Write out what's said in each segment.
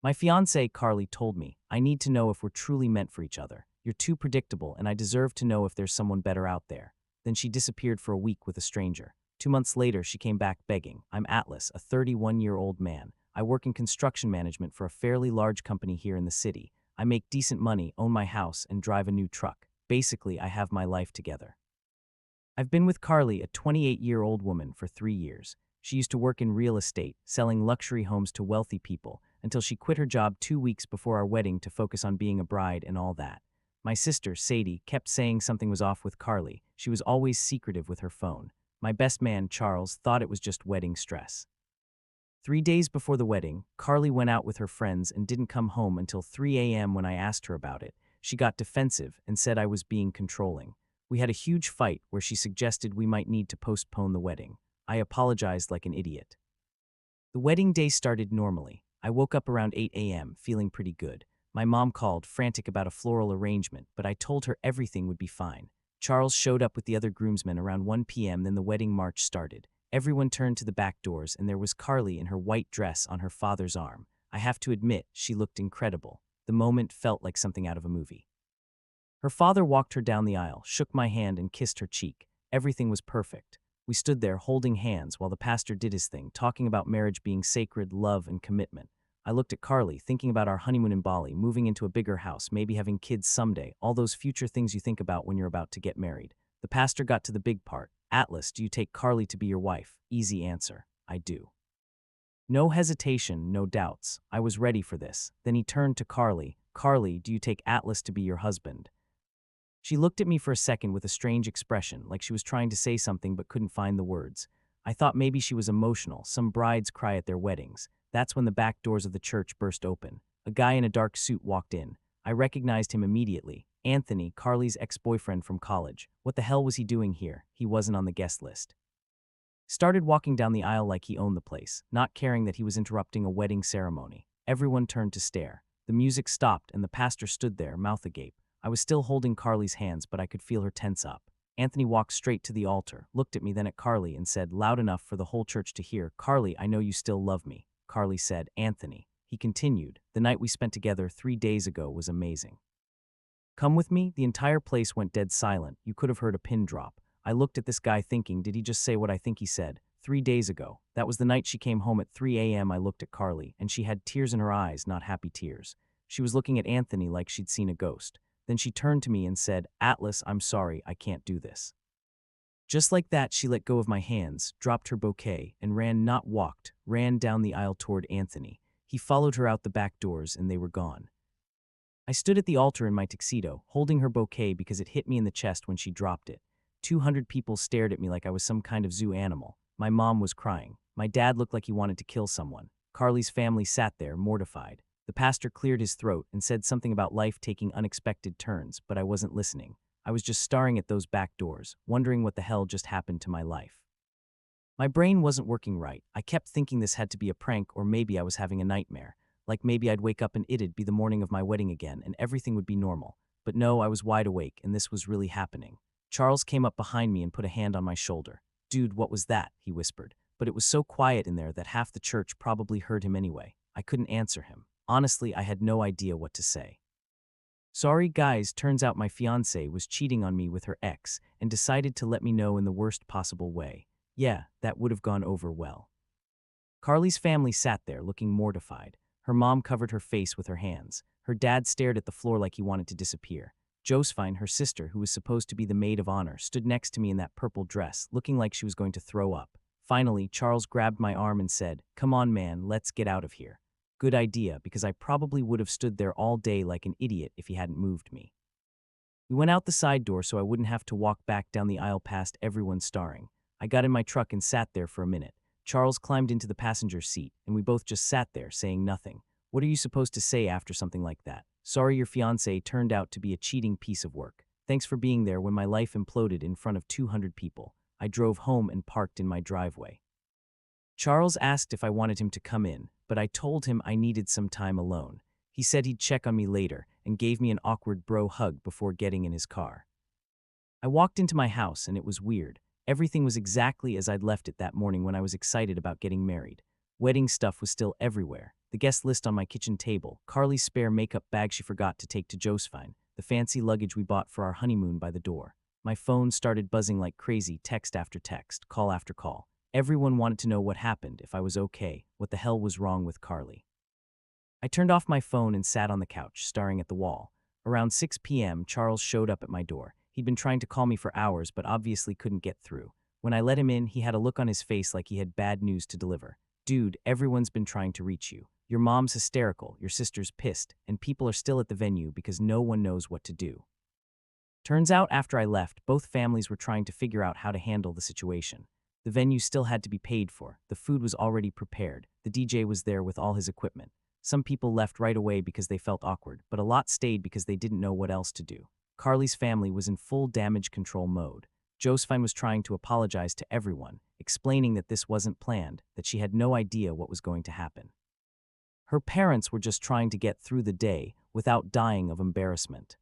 My fiancée, Carly, told me, I need to know if we're truly meant for each other. You're too predictable, and I deserve to know if there's someone better out there. Then she disappeared for a week with a stranger. 2 months later, she came back begging. I'm Atlas, a 31-year-old man. I work in construction management for a fairly large company here in the city. I make decent money, own my house, and drive a new truck. Basically, I have my life together. I've been with Carly, a 28-year-old woman, for 3 years. She used to work in real estate, selling luxury homes to wealthy people, until she quit her job 2 weeks before our wedding to focus on being a bride and all that. My sister, Sadie, kept saying something was off with Carly. She was always secretive with her phone. My best man, Charles, thought it was just wedding stress. 3 days before the wedding, Carly went out with her friends and didn't come home until 3 a.m. When I asked her about it. She got defensive and said I was being controlling. We had a huge fight where she suggested we might need to postpone the wedding. I apologized like an idiot. The wedding day started normally. I woke up around 8 a.m., feeling pretty good. My mom called, frantic about a floral arrangement, but I told her everything would be fine. Charles showed up with the other groomsmen around 1 p.m., then the wedding march started. Everyone turned to the back doors, and there was Carly in her white dress on her father's arm. I have to admit, she looked incredible. The moment felt like something out of a movie. Her father walked her down the aisle, shook my hand, and kissed her cheek. Everything was perfect. We stood there holding hands while the pastor did his thing, talking about marriage being sacred, love, and commitment. I looked at Carly, thinking about our honeymoon in Bali, moving into a bigger house, maybe having kids someday, all those future things you think about when you're about to get married. The pastor got to the big part. Atlas, do you take Carly to be your wife? Easy answer. I do. No hesitation, no doubts. I was ready for this. Then he turned to Carly. Carly, do you take Atlas to be your husband? She looked at me for a second with a strange expression, like she was trying to say something but couldn't find the words. I thought maybe she was emotional. Some brides cry at their weddings. That's when the back doors of the church burst open. A guy in a dark suit walked in. I recognized him immediately. Anthony, Carly's ex-boyfriend from college. What the hell was he doing here? He wasn't on the guest list. Started walking down the aisle like he owned the place, not caring that he was interrupting a wedding ceremony. Everyone turned to stare. The music stopped and the pastor stood there, mouth agape. I was still holding Carly's hands, but I could feel her tense up. Anthony walked straight to the altar, looked at me, then at Carly, and said, loud enough for the whole church to hear, Carly, I know you still love me. Carly said, Anthony. He continued, the night we spent together 3 days ago was amazing. Come with me? The entire place went dead silent. You could have heard a pin drop. I looked at this guy thinking, did he just say what I think he said? 3 days ago. That was the night she came home at 3 a.m. I looked at Carly, and she had tears in her eyes, not happy tears. She was looking at Anthony like she'd seen a ghost. Then she turned to me and said, Atlas, I'm sorry, I can't do this. Just like that, she let go of my hands, dropped her bouquet, and ran down the aisle toward Anthony. He followed her out the back doors, and they were gone. I stood at the altar in my tuxedo, holding her bouquet because it hit me in the chest when she dropped it. 200 people stared at me like I was some kind of zoo animal. My mom was crying. My dad looked like he wanted to kill someone. Carly's family sat there, mortified. The pastor cleared his throat and said something about life taking unexpected turns, but I wasn't listening. I was just staring at those back doors, wondering what the hell just happened to my life. My brain wasn't working right. I kept thinking this had to be a prank, or maybe I was having a nightmare. Like maybe I'd wake up and it'd be the morning of my wedding again and everything would be normal. But no, I was wide awake and this was really happening. Charles came up behind me and put a hand on my shoulder. Dude, what was that? He whispered. But it was so quiet in there that half the church probably heard him anyway. I couldn't answer him. Honestly, I had no idea what to say. Sorry guys, turns out my fiancée was cheating on me with her ex and decided to let me know in the worst possible way. Yeah, that would have gone over well. Carly's family sat there looking mortified. Her mom covered her face with her hands. Her dad stared at the floor like he wanted to disappear. Josephine, her sister, who was supposed to be the maid of honor, stood next to me in that purple dress, looking like she was going to throw up. Finally, Charles grabbed my arm and said, "Come on, man, let's get out of here." Good idea, because I probably would have stood there all day like an idiot if he hadn't moved me. We went out the side door so I wouldn't have to walk back down the aisle past everyone staring. I got in my truck and sat there for a minute. Charles climbed into the passenger seat, and we both just sat there, saying nothing. What are you supposed to say after something like that? Sorry your fiancé turned out to be a cheating piece of work. Thanks for being there when my life imploded in front of 200 people. I drove home and parked in my driveway. Charles asked if I wanted him to come in, but I told him I needed some time alone. He said he'd check on me later and gave me an awkward bro hug before getting in his car. I walked into my house and it was weird. Everything was exactly as I'd left it that morning when I was excited about getting married. Wedding stuff was still everywhere. The guest list on my kitchen table, Carly's spare makeup bag she forgot to take to Josephine, the fancy luggage we bought for our honeymoon by the door. My phone started buzzing like crazy, text after text, call after call. Everyone wanted to know what happened, if I was okay, what the hell was wrong with Carly. I turned off my phone and sat on the couch, staring at the wall. Around 6 p.m., Charles showed up at my door. He'd been trying to call me for hours, but obviously couldn't get through. When I let him in, he had a look on his face like he had bad news to deliver. Dude, everyone's been trying to reach you. Your mom's hysterical, your sister's pissed, and people are still at the venue because no one knows what to do. Turns out after I left, both families were trying to figure out how to handle the situation. The venue still had to be paid for, the food was already prepared, the DJ was there with all his equipment. Some people left right away because they felt awkward, but a lot stayed because they didn't know what else to do. Carly's family was in full damage control mode. Josephine was trying to apologize to everyone, explaining that this wasn't planned, that she had no idea what was going to happen. Her parents were just trying to get through the day without dying of embarrassment.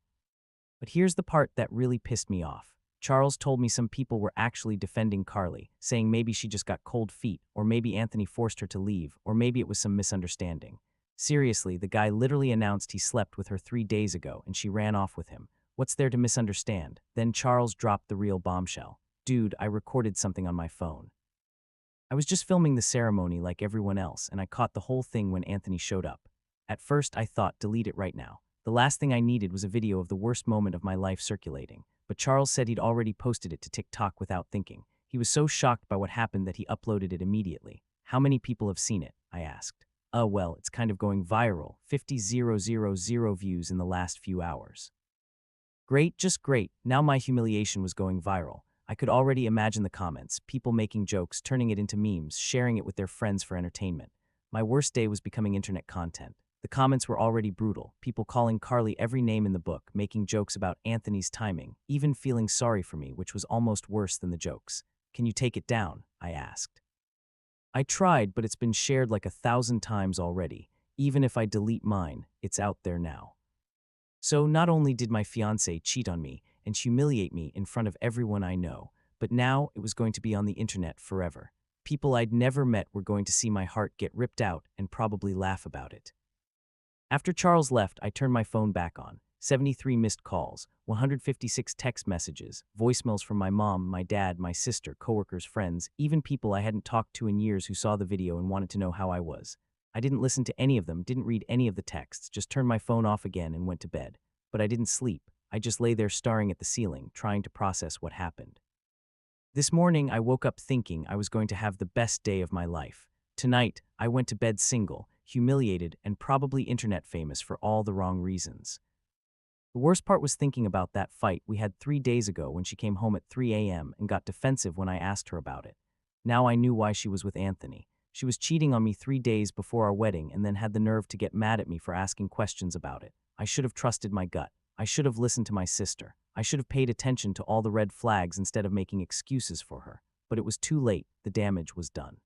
But here's the part that really pissed me off. Charles told me some people were actually defending Carly, saying maybe she just got cold feet, or maybe Anthony forced her to leave, or maybe it was some misunderstanding. Seriously, the guy literally announced he slept with her 3 days ago and she ran off with him. What's there to misunderstand? Then Charles dropped the real bombshell. Dude, I recorded something on my phone. I was just filming the ceremony like everyone else, and I caught the whole thing when Anthony showed up. At first, I thought, delete it right now. The last thing I needed was a video of the worst moment of my life circulating. But Charles said he'd already posted it to TikTok without thinking. He was so shocked by what happened that he uploaded it immediately. How many people have seen it? I asked. Well, it's kind of going viral. 50,000 views in the last few hours. Great, just great. Now my humiliation was going viral. I could already imagine the comments, people making jokes, turning it into memes, sharing it with their friends for entertainment. My worst day was becoming internet content. The comments were already brutal, people calling Carly every name in the book, making jokes about Anthony's timing, even feeling sorry for me, which was almost worse than the jokes. Can you take it down? I asked. I tried, but it's been shared like 1,000 times already. Even if I delete mine, it's out there now. So not only did my fiancé cheat on me and humiliate me in front of everyone I know, but now it was going to be on the internet forever. People I'd never met were going to see my heart get ripped out and probably laugh about it. After Charles left, I turned my phone back on. 73 missed calls, 156 text messages, voicemails from my mom, my dad, my sister, coworkers, friends, even people I hadn't talked to in years who saw the video and wanted to know how I was. I didn't listen to any of them, didn't read any of the texts, just turned my phone off again and went to bed. But I didn't sleep. I just lay there staring at the ceiling, trying to process what happened. This morning, I woke up thinking I was going to have the best day of my life. Tonight, I went to bed single, humiliated, and probably internet famous for all the wrong reasons. The worst part was thinking about that fight we had 3 days ago when she came home at 3 a.m. and got defensive when I asked her about it. Now I knew why she was with Anthony. She was cheating on me 3 days before our wedding and then had the nerve to get mad at me for asking questions about it. I should have trusted my gut. I should have listened to my sister. I should have paid attention to all the red flags instead of making excuses for her. But it was too late. The damage was done.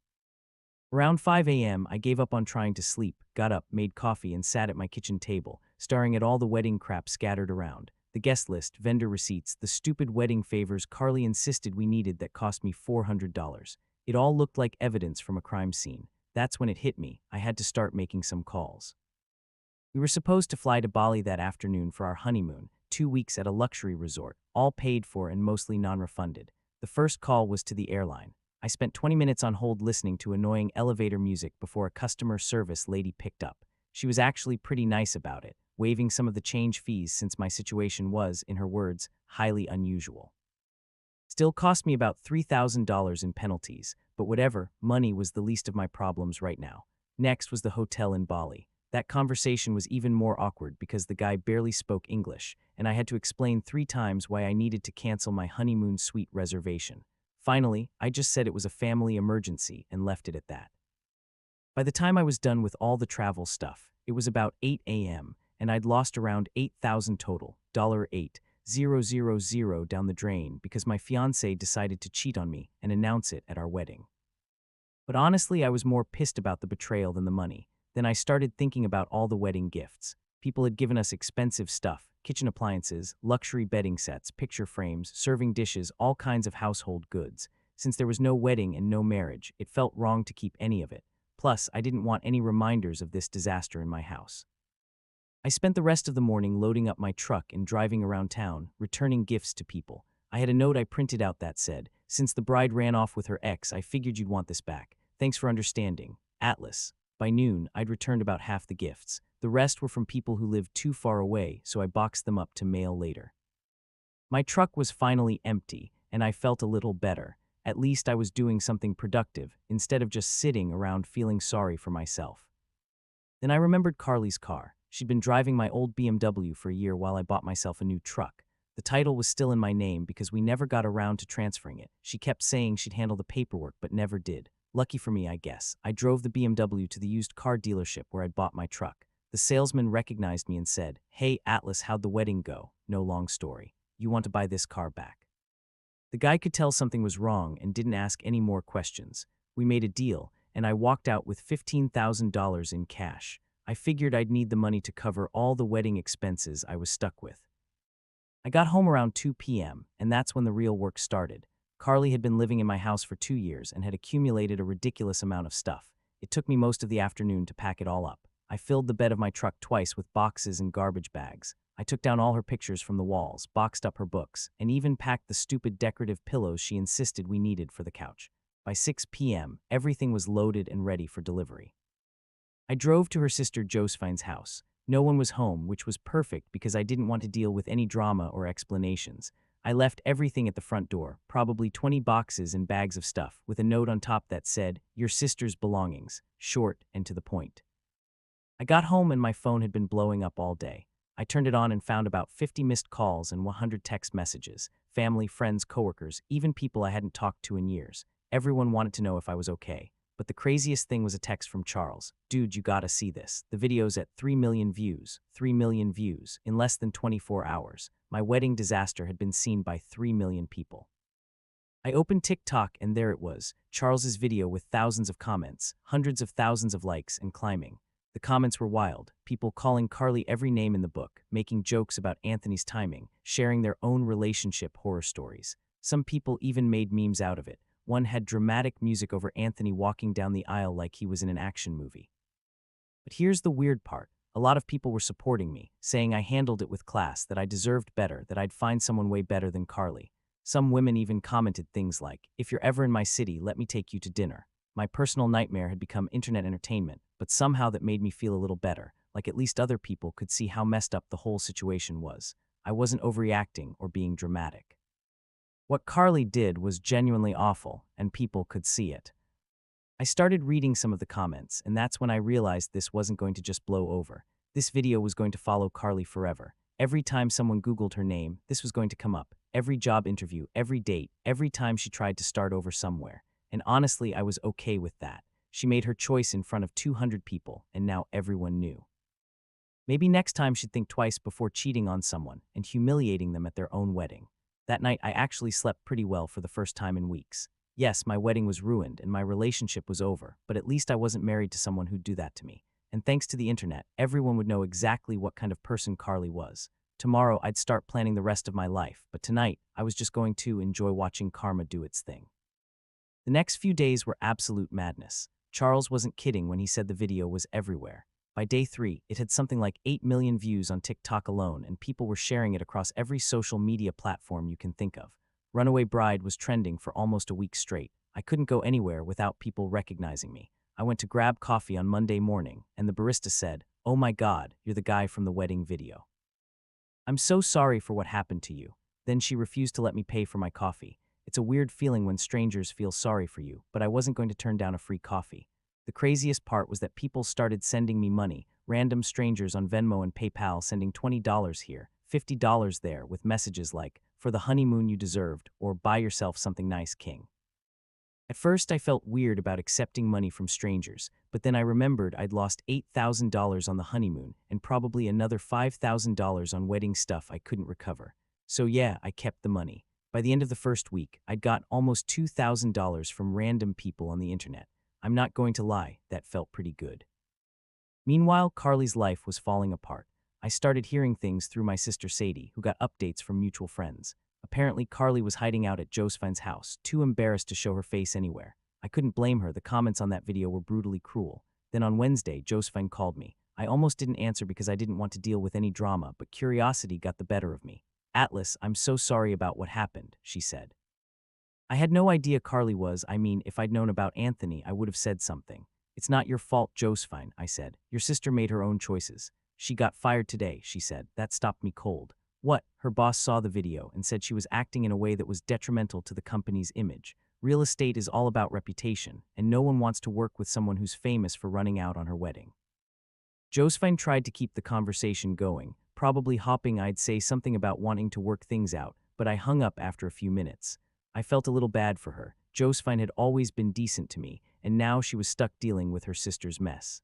Around 5 a.m., I gave up on trying to sleep, got up, made coffee, and sat at my kitchen table, staring at all the wedding crap scattered around. The guest list, vendor receipts, the stupid wedding favors Carly insisted we needed that cost me $400. It all looked like evidence from a crime scene. That's when it hit me. I had to start making some calls. We were supposed to fly to Bali that afternoon for our honeymoon, 2 weeks at a luxury resort, all paid for and mostly non-refunded. The first call was to the airline. I spent 20 minutes on hold listening to annoying elevator music before a customer service lady picked up. She was actually pretty nice about it, waiving some of the change fees since my situation was, in her words, highly unusual. Still cost me about $3,000 in penalties, but whatever, money was the least of my problems right now. Next was the hotel in Bali. That conversation was even more awkward because the guy barely spoke English, and I had to explain 3 times why I needed to cancel my honeymoon suite reservation. Finally, I just said it was a family emergency and left it at that. By the time I was done with all the travel stuff, it was about 8 a.m., and I'd lost around $8,000 total, $8,000 down the drain because my fiancé decided to cheat on me and announce it at our wedding. But honestly, I was more pissed about the betrayal than the money. Then I started thinking about all the wedding gifts. People had given us expensive stuff, kitchen appliances, luxury bedding sets, picture frames, serving dishes, all kinds of household goods. Since there was no wedding and no marriage, it felt wrong to keep any of it. Plus, I didn't want any reminders of this disaster in my house. I spent the rest of the morning loading up my truck and driving around town, returning gifts to people. I had a note I printed out that said, "Since the bride ran off with her ex, I figured you'd want this back. Thanks for understanding. Atlas." By noon, I'd returned about half the gifts. The rest were from people who lived too far away, so I boxed them up to mail later. My truck was finally empty, and I felt a little better. At least I was doing something productive, instead of just sitting around feeling sorry for myself. Then I remembered Carly's car. She'd been driving my old BMW for a year while I bought myself a new truck. The title was still in my name because we never got around to transferring it. She kept saying she'd handle the paperwork but never did. Lucky for me, I guess. I drove the BMW to the used car dealership where I'd bought my truck. The salesman recognized me and said, "Hey, Atlas, how'd the wedding go?" No long story. "You want to buy this car back." The guy could tell something was wrong and didn't ask any more questions. We made a deal, and I walked out with $15,000 in cash. I figured I'd need the money to cover all the wedding expenses I was stuck with. I got home around 2 p.m., and that's when the real work started. Carly had been living in my house for 2 years and had accumulated a ridiculous amount of stuff. It took me most of the afternoon to pack it all up. I filled the bed of my truck twice with boxes and garbage bags. I took down all her pictures from the walls, boxed up her books, and even packed the stupid decorative pillows she insisted we needed for the couch. By 6 p.m., everything was loaded and ready for delivery. I drove to her sister Josephine's house. No one was home, which was perfect because I didn't want to deal with any drama or explanations. I left everything at the front door, probably 20 boxes and bags of stuff, with a note on top that said, "Your sister's belongings," short and to the point. I got home and my phone had been blowing up all day. I turned it on and found about 50 missed calls and 100 text messages. Family, friends, coworkers, even people I hadn't talked to in years. Everyone wanted to know if I was okay. But the craziest thing was a text from Charles. "Dude, you gotta see this. The video's at 3 million views. 3 million views. In less than 24 hours. My wedding disaster had been seen by 3 million people." I opened TikTok and there it was, Charles's video with thousands of comments, hundreds of thousands of likes, and climbing. The comments were wild, people calling Carly every name in the book, making jokes about Anthony's timing, sharing their own relationship horror stories. Some people even made memes out of it. One had dramatic music over Anthony walking down the aisle like he was in an action movie. But here's the weird part. A lot of people were supporting me, saying I handled it with class, that I deserved better, that I'd find someone way better than Carly. Some women even commented things like, "If you're ever in my city, let me take you to dinner." My personal nightmare had become internet entertainment, but somehow that made me feel a little better, like at least other people could see how messed up the whole situation was. I wasn't overreacting or being dramatic. What Carly did was genuinely awful, and people could see it. I started reading some of the comments, and that's when I realized this wasn't going to just blow over. This video was going to follow Carly forever. Every time someone Googled her name, this was going to come up. Every job interview, every date, every time she tried to start over somewhere. And honestly, I was okay with that. She made her choice in front of 200 people, and now everyone knew. Maybe next time she'd think twice before cheating on someone and humiliating them at their own wedding. That night, I actually slept pretty well for the first time in weeks. Yes, my wedding was ruined and my relationship was over, but at least I wasn't married to someone who'd do that to me. And thanks to the internet, everyone would know exactly what kind of person Carly was. Tomorrow, I'd start planning the rest of my life, but tonight, I was just going to enjoy watching karma do its thing. The next few days were absolute madness. Charles wasn't kidding when he said the video was everywhere. By day 3, it had something like 8 million views on TikTok alone, and people were sharing it across every social media platform you can think of. Runaway Bride was trending for almost a week straight. I couldn't go anywhere without people recognizing me. I went to grab coffee on Monday morning, and the barista said, "Oh my God, you're the guy from the wedding video. I'm so sorry for what happened to you." Then she refused to let me pay for my coffee. It's a weird feeling when strangers feel sorry for you, but I wasn't going to turn down a free coffee. The craziest part was that people started sending me money, random strangers on Venmo and PayPal sending $20 here, $50 there, with messages like, "For the honeymoon you deserved," or "Buy yourself something nice, King." At first, I felt weird about accepting money from strangers, but then I remembered I'd lost $8,000 on the honeymoon and probably another $5,000 on wedding stuff I couldn't recover. So yeah, I kept the money. By the end of the first week, I'd got almost $2,000 from random people on the internet. I'm not going to lie, that felt pretty good. Meanwhile, Carly's life was falling apart. I started hearing things through my sister Sadie, who got updates from mutual friends. Apparently, Carly was hiding out at Josephine's house, too embarrassed to show her face anywhere. I couldn't blame her. The comments on that video were brutally cruel. Then on Wednesday, Josephine called me. I almost didn't answer because I didn't want to deal with any drama, but curiosity got the better of me. Atlas, I'm so sorry about what happened, she said. I had no idea Carly was. If I'd known about Anthony, I would have said something. It's not your fault, Josephine, I said. Your sister made her own choices. She got fired today, she said. That stopped me cold. What? Her boss saw the video and said she was acting in a way that was detrimental to the company's image. Real estate is all about reputation, and no one wants to work with someone who's famous for running out on her wedding. Josephine tried to keep the conversation going, probably hoping I'd say something about wanting to work things out, but I hung up after a few minutes. I felt a little bad for her. Josephine had always been decent to me, and now she was stuck dealing with her sister's mess.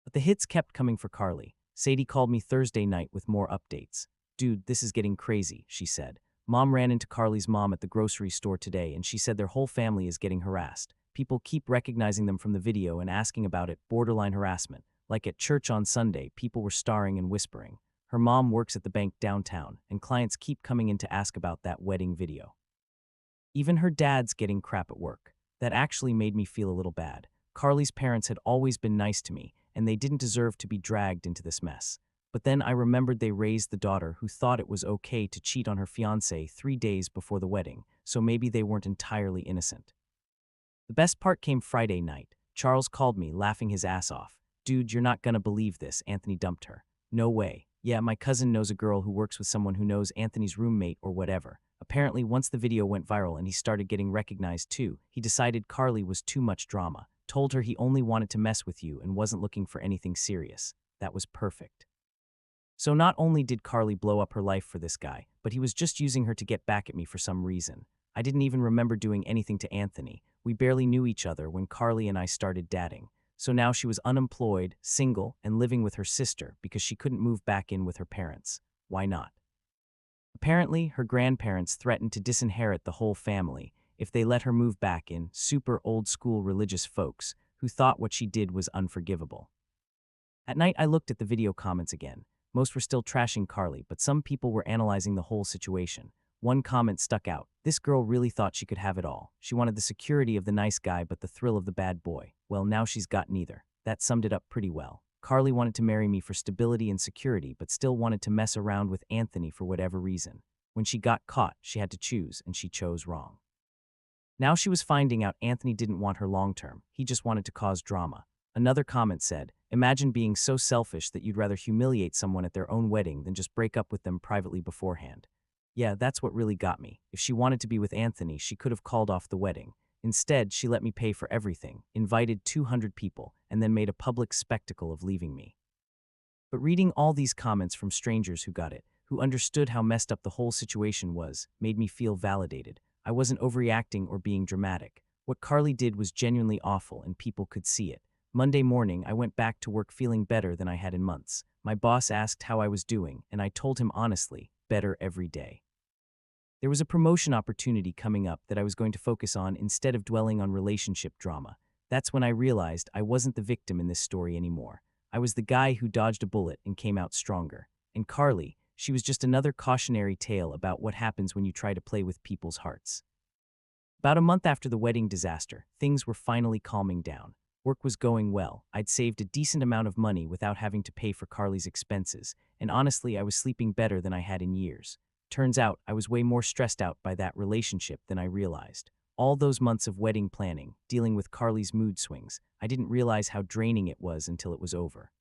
But the hits kept coming for Carly. Sadie called me Thursday night with more updates. Dude, this is getting crazy, she said. Mom ran into Carly's mom at the grocery store today, and she said their whole family is getting harassed. People keep recognizing them from the video and asking about it, borderline harassment. Like at church on Sunday, people were staring and whispering. Her mom works at the bank downtown, and clients keep coming in to ask about that wedding video. Even her dad's getting crap at work. That actually made me feel a little bad. Carly's parents had always been nice to me, and they didn't deserve to be dragged into this mess. But then I remembered they raised the daughter who thought it was okay to cheat on her fiancé 3 days before the wedding, so maybe they weren't entirely innocent. The best part came Friday night. Charles called me, laughing his ass off. Dude, you're not gonna believe this, Anthony dumped her. No way. Yeah, my cousin knows a girl who works with someone who knows Anthony's roommate or whatever. Apparently, once the video went viral and he started getting recognized too, he decided Carly was too much drama, told her he only wanted to mess with you and wasn't looking for anything serious. That was perfect. So not only did Carly blow up her life for this guy, but he was just using her to get back at me for some reason. I didn't even remember doing anything to Anthony. We barely knew each other when Carly and I started dating. So now she was unemployed, single, and living with her sister because she couldn't move back in with her parents. Why not? Apparently, her grandparents threatened to disinherit the whole family if they let her move back in, super old-school religious folks who thought what she did was unforgivable. At night, I looked at the video comments again. Most were still trashing Carly, but some people were analyzing the whole situation. One comment stuck out. This girl really thought she could have it all. She wanted the security of the nice guy but the thrill of the bad boy. Well, now she's got neither. That summed it up pretty well. Carly wanted to marry me for stability and security, but still wanted to mess around with Anthony for whatever reason. When she got caught, she had to choose, and she chose wrong. Now she was finding out Anthony didn't want her long-term. He just wanted to cause drama. Another comment said, imagine being so selfish that you'd rather humiliate someone at their own wedding than just break up with them privately beforehand. Yeah, that's what really got me. If she wanted to be with Anthony, she could have called off the wedding. Instead, she let me pay for everything, invited 200 people, and then made a public spectacle of leaving me. But reading all these comments from strangers who got it, who understood how messed up the whole situation was, made me feel validated. I wasn't overreacting or being dramatic. What Carly did was genuinely awful, and people could see it. Monday morning, I went back to work feeling better than I had in months. My boss asked how I was doing, and I told him honestly, better every day. There was a promotion opportunity coming up that I was going to focus on instead of dwelling on relationship drama. That's when I realized I wasn't the victim in this story anymore. I was the guy who dodged a bullet and came out stronger. And Carly, she was just another cautionary tale about what happens when you try to play with people's hearts. About a month after the wedding disaster, things were finally calming down. Work was going well. I'd saved a decent amount of money without having to pay for Carly's expenses, and honestly, I was sleeping better than I had in years. Turns out, I was way more stressed out by that relationship than I realized. All those months of wedding planning, dealing with Carly's mood swings, I didn't realize how draining it was until it was over.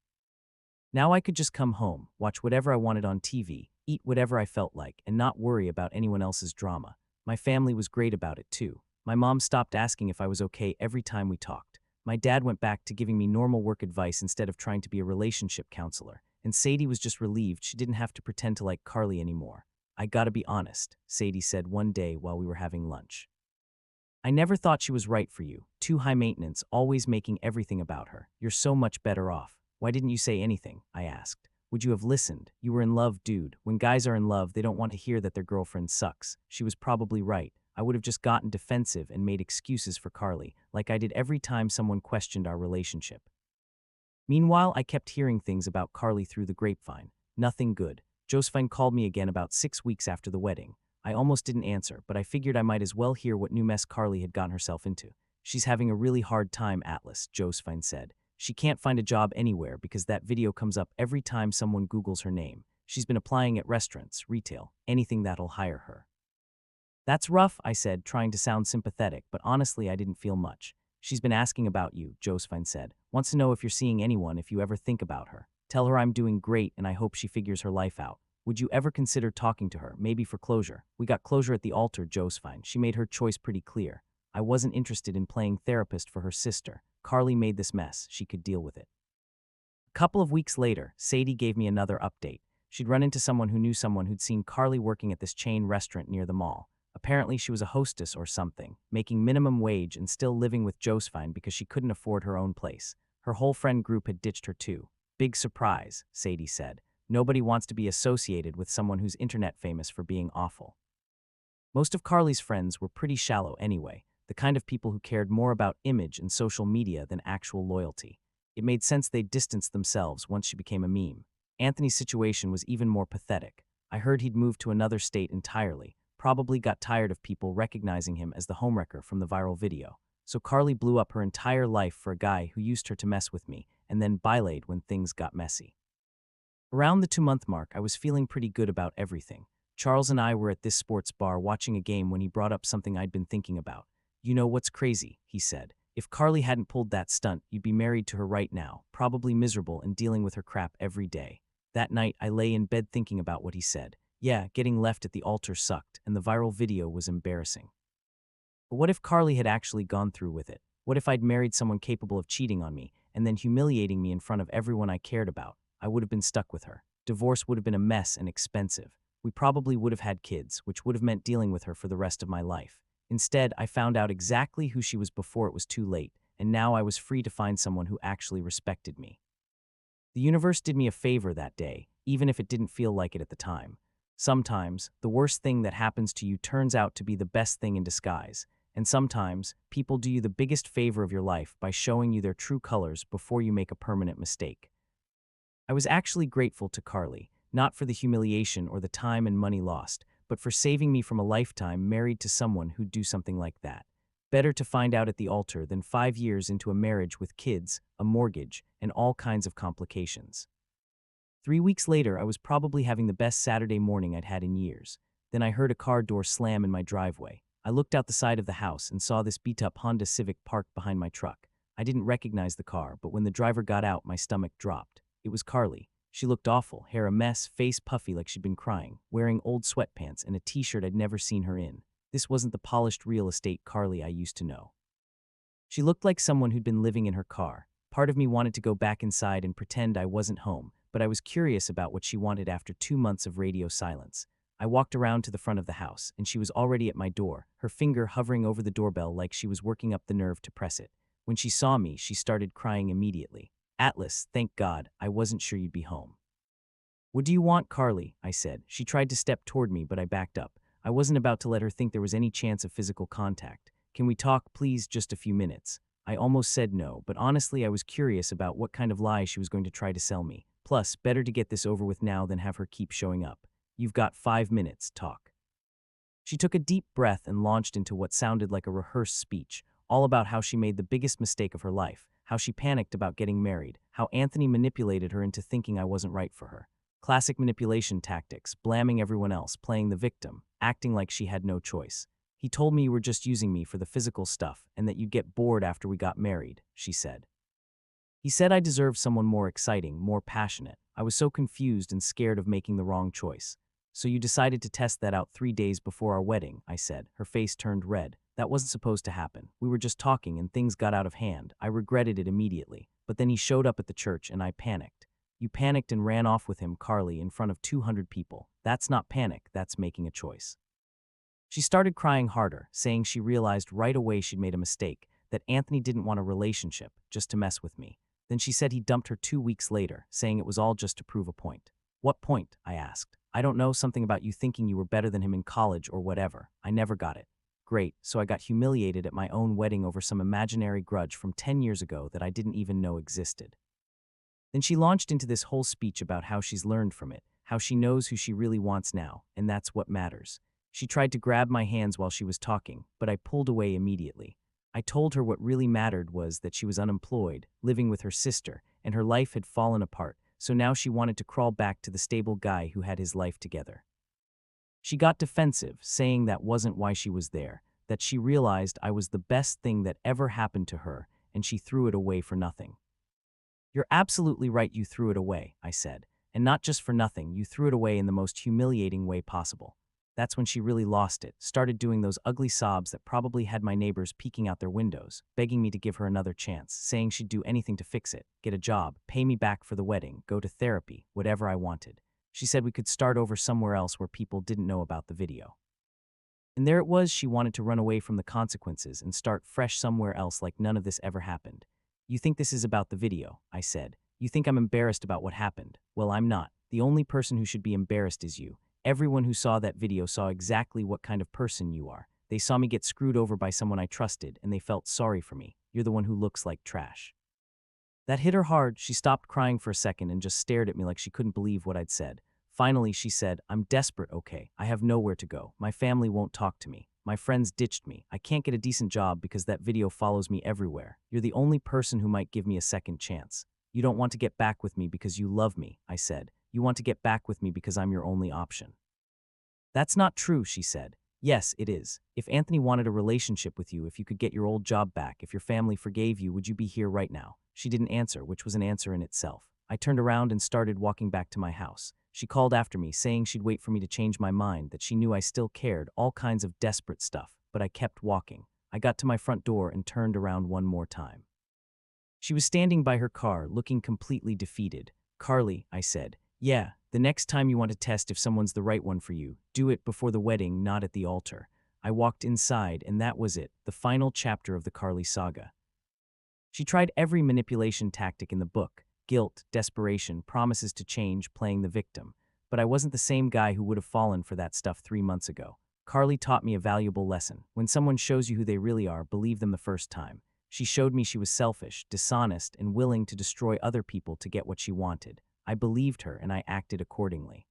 Now I could just come home, watch whatever I wanted on TV, eat whatever I felt like, and not worry about anyone else's drama. My family was great about it too. My mom stopped asking if I was okay every time we talked. My dad went back to giving me normal work advice instead of trying to be a relationship counselor. And Sadie was just relieved she didn't have to pretend to like Carly anymore. I gotta be honest, Sadie said one day while we were having lunch. I never thought she was right for you. Too high maintenance, always making everything about her. You're so much better off. Why didn't you say anything? I asked. Would you have listened? You were in love, dude. When guys are in love, they don't want to hear that their girlfriend sucks. She was probably right. I would have just gotten defensive and made excuses for Carly, like I did every time someone questioned our relationship. Meanwhile, I kept hearing things about Carly through the grapevine. Nothing good. Josephine called me again about 6 weeks after the wedding. I almost didn't answer, but I figured I might as well hear what new mess Carly had gotten herself into. She's having a really hard time, Atlas, Josephine said. She can't find a job anywhere because that video comes up every time someone Googles her name. She's been applying at restaurants, retail, anything that'll hire her. That's rough, I said, trying to sound sympathetic, but honestly I didn't feel much. She's been asking about you, Josephine said. Wants to know if you're seeing anyone, if you ever think about her. Tell her I'm doing great and I hope she figures her life out. Would you ever consider talking to her, maybe for closure? We got closure at the altar, Josephine. She made her choice pretty clear. I wasn't interested in playing therapist for her sister. Carly made this mess. She could deal with it. A couple of weeks later, Sadie gave me another update. She'd run into someone who knew someone who'd seen Carly working at this chain restaurant near the mall. Apparently she was a hostess or something, making minimum wage and still living with Josephine because she couldn't afford her own place. Her whole friend group had ditched her too. Big surprise, Sadie said. Nobody wants to be associated with someone who's internet famous for being awful. Most of Carly's friends were pretty shallow anyway, the kind of people who cared more about image and social media than actual loyalty. It made sense they'd distanced themselves once she became a meme. Anthony's situation was even more pathetic. I heard he'd moved to another state entirely, probably got tired of people recognizing him as the homewrecker from the viral video. So Carly blew up her entire life for a guy who used her to mess with me, and then bilayed when things got messy. Around the 2-month mark, I was feeling pretty good about everything. Charles and I were at this sports bar watching a game when he brought up something I'd been thinking about. You know what's crazy, he said. If Carly hadn't pulled that stunt, you'd be married to her right now, probably miserable and dealing with her crap every day. That night, I lay in bed thinking about what he said. Yeah, getting left at the altar sucked, and the viral video was embarrassing. But what if Carly had actually gone through with it? What if I'd married someone capable of cheating on me, and then humiliating me in front of everyone I cared about? I would have been stuck with her. Divorce would have been a mess and expensive. We probably would have had kids, which would have meant dealing with her for the rest of my life. Instead, I found out exactly who she was before it was too late, and now I was free to find someone who actually respected me. The universe did me a favor that day, even if it didn't feel like it at the time. Sometimes, the worst thing that happens to you turns out to be the best thing in disguise, and sometimes, people do you the biggest favor of your life by showing you their true colors before you make a permanent mistake. I was actually grateful to Carly, not for the humiliation or the time and money lost, but for saving me from a lifetime married to someone who'd do something like that. Better to find out at the altar than 5 years into a marriage with kids, a mortgage, and all kinds of complications. 3 weeks later, I was probably having the best Saturday morning I'd had in years. Then I heard a car door slam in my driveway. I looked out the side of the house and saw this beat-up Honda Civic parked behind my truck. I didn't recognize the car, but when the driver got out, my stomach dropped. It was Carly. She looked awful, hair a mess, face puffy like she'd been crying, wearing old sweatpants and a t-shirt I'd never seen her in. This wasn't the polished real estate Carly I used to know. She looked like someone who'd been living in her car. Part of me wanted to go back inside and pretend I wasn't home, but I was curious about what she wanted after 2 months of radio silence. I walked around to the front of the house, and she was already at my door, her finger hovering over the doorbell like she was working up the nerve to press it. When she saw me, she started crying immediately. Atlas, thank God, I wasn't sure you'd be home. What do you want, Carly? I said. She tried to step toward me, but I backed up. I wasn't about to let her think there was any chance of physical contact. Can we talk, please, just a few minutes? I almost said no, but honestly I was curious about what kind of lie she was going to try to sell me. Plus, better to get this over with now than have her keep showing up. You've got 5 minutes, talk. She took a deep breath and launched into what sounded like a rehearsed speech, all about how she made the biggest mistake of her life, how she panicked about getting married, how Anthony manipulated her into thinking I wasn't right for her. Classic manipulation tactics, blaming everyone else, playing the victim, acting like she had no choice. He told me you were just using me for the physical stuff and that you'd get bored after we got married, she said. He said I deserved someone more exciting, more passionate. I was so confused and scared of making the wrong choice. So you decided to test that out 3 days before our wedding, I said. Her face turned red. That wasn't supposed to happen. We were just talking and things got out of hand. I regretted it immediately. But then he showed up at the church and I panicked. You panicked and ran off with him, Carly, in front of 200 people. That's not panic, that's making a choice. She started crying harder, saying she realized right away she'd made a mistake, that Anthony didn't want a relationship, just to mess with me. Then she said he dumped her 2 weeks later, saying it was all just to prove a point. What point? I asked. I don't know, something about you thinking you were better than him in college or whatever. I never got it. Great, so I got humiliated at my own wedding over some imaginary grudge from 10 years ago that I didn't even know existed. Then she launched into this whole speech about how she's learned from it, how she knows who she really wants now, and that's what matters. She tried to grab my hands while she was talking, but I pulled away immediately. I told her what really mattered was that she was unemployed, living with her sister, and her life had fallen apart, so now she wanted to crawl back to the stable guy who had his life together. She got defensive, saying that wasn't why she was there, that she realized I was the best thing that ever happened to her, and she threw it away for nothing. You're absolutely right, you threw it away, I said. And not just for nothing, you threw it away in the most humiliating way possible. That's when she really lost it, started doing those ugly sobs that probably had my neighbors peeking out their windows, begging me to give her another chance, saying she'd do anything to fix it, get a job, pay me back for the wedding, go to therapy, whatever I wanted. She said we could start over somewhere else where people didn't know about the video. And there it was, she wanted to run away from the consequences and start fresh somewhere else like none of this ever happened. You think this is about the video, I said. You think I'm embarrassed about what happened. Well, I'm not. The only person who should be embarrassed is you. Everyone who saw that video saw exactly what kind of person you are. They saw me get screwed over by someone I trusted, and they felt sorry for me. You're the one who looks like trash. That hit her hard. She stopped crying for a second and just stared at me like she couldn't believe what I'd said. Finally, she said, I'm desperate, okay? I have nowhere to go. My family won't talk to me. My friends ditched me. I can't get a decent job because that video follows me everywhere. You're the only person who might give me a second chance. You don't want to get back with me because you love me, I said. You want to get back with me because I'm your only option. That's not true, she said. Yes, it is. If Anthony wanted a relationship with you, if you could get your old job back, if your family forgave you, would you be here right now? She didn't answer, which was an answer in itself. I turned around and started walking back to my house. She called after me, saying she'd wait for me to change my mind, that she knew I still cared, all kinds of desperate stuff, but I kept walking. I got to my front door and turned around one more time. She was standing by her car, looking completely defeated. Carly, I said, yeah, the next time you want to test if someone's the right one for you, do it before the wedding, not at the altar. I walked inside, and that was it, the final chapter of the Carly saga. She tried every manipulation tactic in the book. Guilt, desperation, promises to change, playing the victim. But I wasn't the same guy who would have fallen for that stuff 3 months ago. Carly taught me a valuable lesson. When someone shows you who they really are, believe them the first time. She showed me she was selfish, dishonest, and willing to destroy other people to get what she wanted. I believed her, and I acted accordingly.